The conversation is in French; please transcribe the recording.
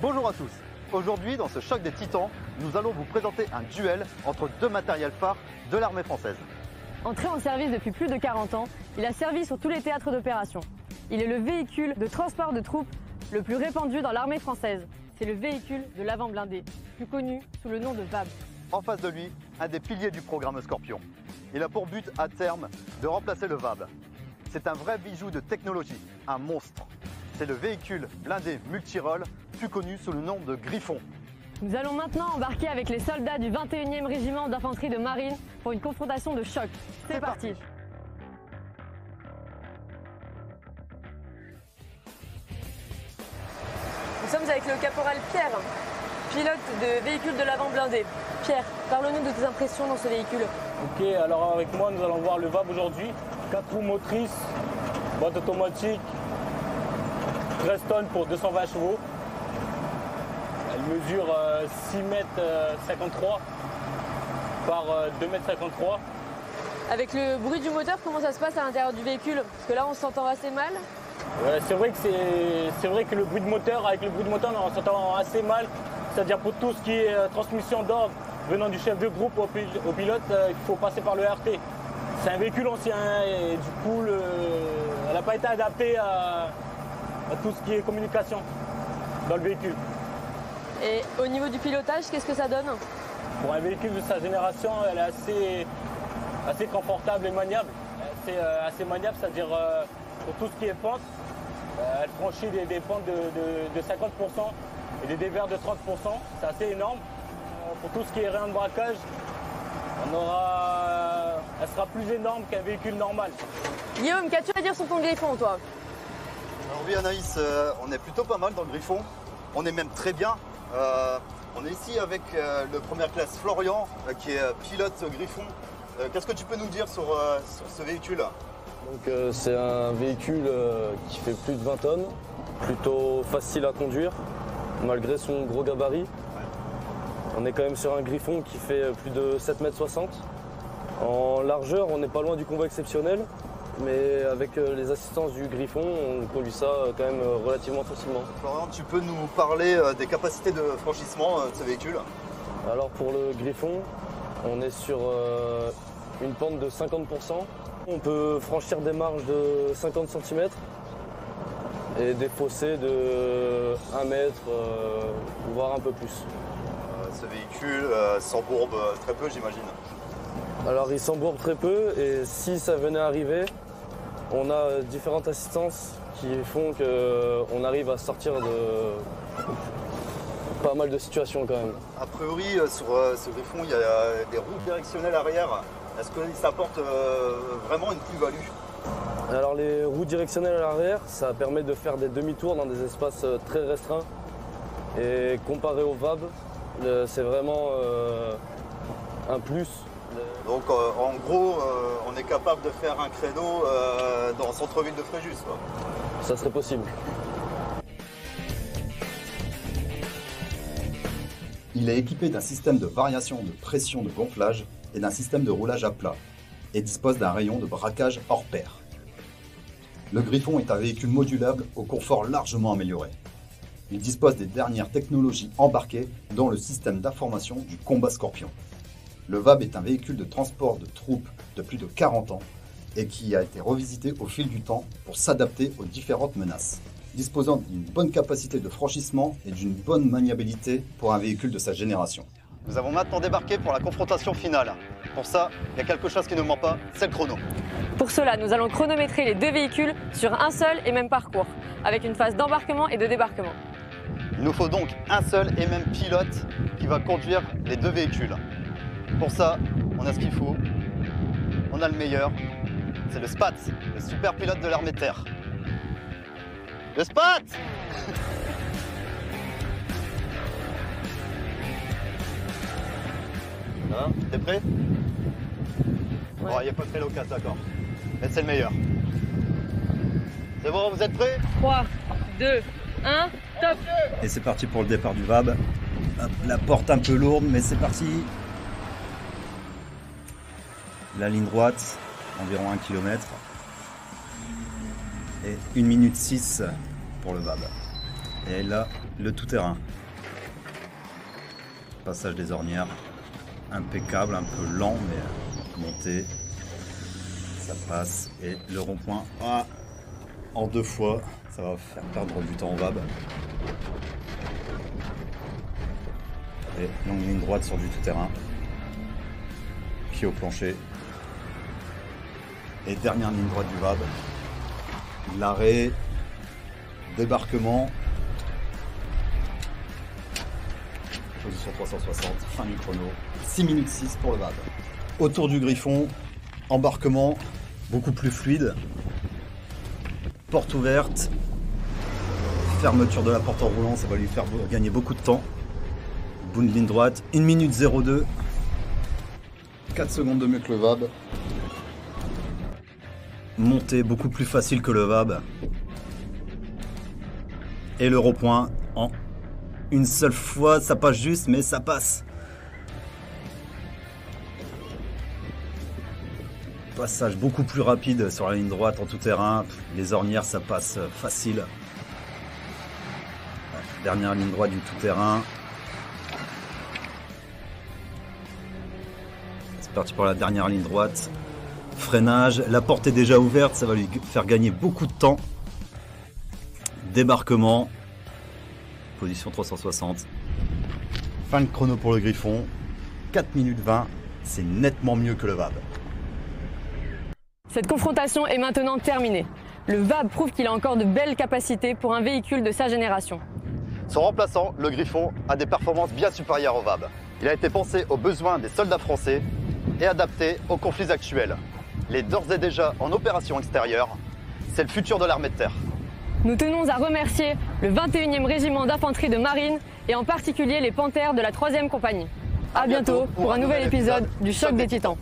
Bonjour à tous. Aujourd'hui, dans ce choc des titans, nous allons vous présenter un duel entre deux matériels phares de l'armée française. Entré en service depuis plus de 40 ans, il a servi sur tous les théâtres d'opération. Il est le véhicule de transport de troupes le plus répandu dans l'armée française. C'est le véhicule de l'avant blindé, plus connu sous le nom de VAB. En face de lui, un des piliers du programme Scorpion. Il a pour but à terme de remplacer le VAB. C'est un vrai bijou de technologie, un monstre. C'est le véhicule blindé multirôle, plus connu sous le nom de Griffon. Nous allons maintenant embarquer avec les soldats du 21e régiment d'infanterie de marine pour une confrontation de choc. C'est parti. Nous sommes avec le caporal Pierre, pilote de véhicule de l'avant blindé. Pierre, parle-nous de tes impressions dans ce véhicule. Ok, alors avec moi, nous allons voir le VAB aujourd'hui. 4 roues motrices, boîte automatique, 13 tonnes pour 220 chevaux. Elle mesure 6 mètres 53 par 2 mètres 53. Avec le bruit du moteur, comment ça se passe à l'intérieur du véhicule? Parce que là, on s'entend assez mal. Ouais, c'est vrai que le bruit de moteur, avec le bruit de moteur, on s'entend assez mal. C'est-à-dire pour tout ce qui est transmission d'ordre venant du chef de groupe au pilote, il faut passer par le RT. C'est un véhicule ancien et du coup, elle n'a pas été adaptée à tout ce qui est communication dans le véhicule. Et au niveau du pilotage, qu'est-ce que ça donne? Pour un véhicule de sa génération, elle est assez confortable et maniable. Assez maniable, c'est-à-dire pour tout ce qui est pente, elle franchit des pentes de 50% et des dévers de 30%. C'est assez énorme. Pour tout ce qui est rayon de braquage, elle sera plus énorme qu'un véhicule normal. Guillaume, qu'as-tu à dire sur ton Griffon, toi? Alors oui Anaïs, on est plutôt pas mal dans le Griffon. On est même très bien. On est ici avec le première classe Florian, qui est pilote Griffon. Qu'est-ce que tu peux nous dire sur ce véhicule? Donc c'est un véhicule qui fait plus de 20 tonnes, plutôt facile à conduire, malgré son gros gabarit. On est quand même sur un Griffon qui fait plus de 7,60 m. En largeur, on n'est pas loin du convoi exceptionnel, mais avec les assistances du Griffon, on conduit ça quand même relativement facilement. Florian, tu peux nous parler des capacités de franchissement de ce véhicule? Alors pour le Griffon, on est sur une pente de 50%. On peut franchir des marges de 50 cm et des fossés de 1 mètre, voire un peu plus. Ce véhicule s'embourbe très peu, j'imagine. Alors il s'embourbe très peu et si ça venait à arriver, on a différentes assistances qui font qu'on arrive à sortir de pas mal de situations quand même. A priori, sur ce Griffon, il y a des roues directionnelles arrière. Est-ce que ça apporte vraiment une plus-value? Alors les roues directionnelles à l'arrière, ça permet de faire des demi-tours dans des espaces très restreints. Et comparé au VAB, c'est vraiment un plus. Donc en gros, on est capable de faire un créneau dans le centre-ville de Fréjus, quoi. Ça serait possible. Il est équipé d'un système de variation de pression de gonflage et d'un système de roulage à plat et dispose d'un rayon de braquage hors pair. Le Griffon est un véhicule modulable au confort largement amélioré. Il dispose des dernières technologies embarquées, dont le système d'information du combat Scorpion. Le VAB est un véhicule de transport de troupes de plus de 40 ans et qui a été revisité au fil du temps pour s'adapter aux différentes menaces. Disposant d'une bonne capacité de franchissement et d'une bonne maniabilité pour un véhicule de sa génération. Nous avons maintenant débarqué pour la confrontation finale. Pour ça, il y a quelque chose qui ne ment pas, c'est le chrono. Pour cela, nous allons chronométrer les deux véhicules sur un seul et même parcours, avec une phase d'embarquement et de débarquement. Il nous faut donc un seul et même pilote qui va conduire les deux véhicules. Pour ça, on a ce qu'il faut. On a le meilleur. C'est le SPAT, le super pilote de l'armée de terre. Le SPAT! Hein? T'es prêt? Ouais. Bon, il n'y a pas de très local, d'accord. Mais c'est le meilleur. C'est bon, vous êtes prêts? 3, 2, 1, top! Et c'est parti pour le départ du VAB. Hop, la porte un peu lourde, mais c'est parti. La ligne droite, environ 1 km. Et 1 minute 6 pour le VAB. Et là, le tout-terrain. Passage des ornières. Impeccable, un peu lent, mais monté. Ça passe. Et le rond-point, en 2 fois, ça va faire perdre du temps au VAB. Et longue ligne droite sur du tout-terrain. Pied au plancher. Et dernière ligne droite du VAB. L'arrêt. Débarquement. Position 360. Fin du chrono. 6 minutes 6 pour le VAB. Autour du griffon. Embarquement. Beaucoup plus fluide. Porte ouverte. Fermeture de la porte en roulant. Ça va lui faire gagner beaucoup de temps. Bonne ligne droite. 1 minute 02. 4 secondes de mieux que le VAB. Montée beaucoup plus facile que le VAB. Et le rond-point en une seule fois, ça passe juste, mais ça passe. Passage beaucoup plus rapide sur la ligne droite en tout terrain. Les ornières, ça passe facile. Dernière ligne droite du tout terrain. C'est parti pour la dernière ligne droite. Freinage, la porte est déjà ouverte, ça va lui faire gagner beaucoup de temps. Débarquement. Position 360. Fin de chrono pour le griffon. 4 minutes 20, c'est nettement mieux que le VAB. Cette confrontation est maintenant terminée. Le VAB prouve qu'il a encore de belles capacités pour un véhicule de sa génération. Son remplaçant, le Griffon, a des performances bien supérieures au VAB. Il a été pensé aux besoins des soldats français et adapté aux conflits actuels. Il est d'ores et déjà en opération extérieure. C'est le futur de l'armée de terre. Nous tenons à remercier le 21e régiment d'infanterie de marine et en particulier les Panthères de la 3e compagnie. A bientôt pour un nouvel épisode du Choc des Titans.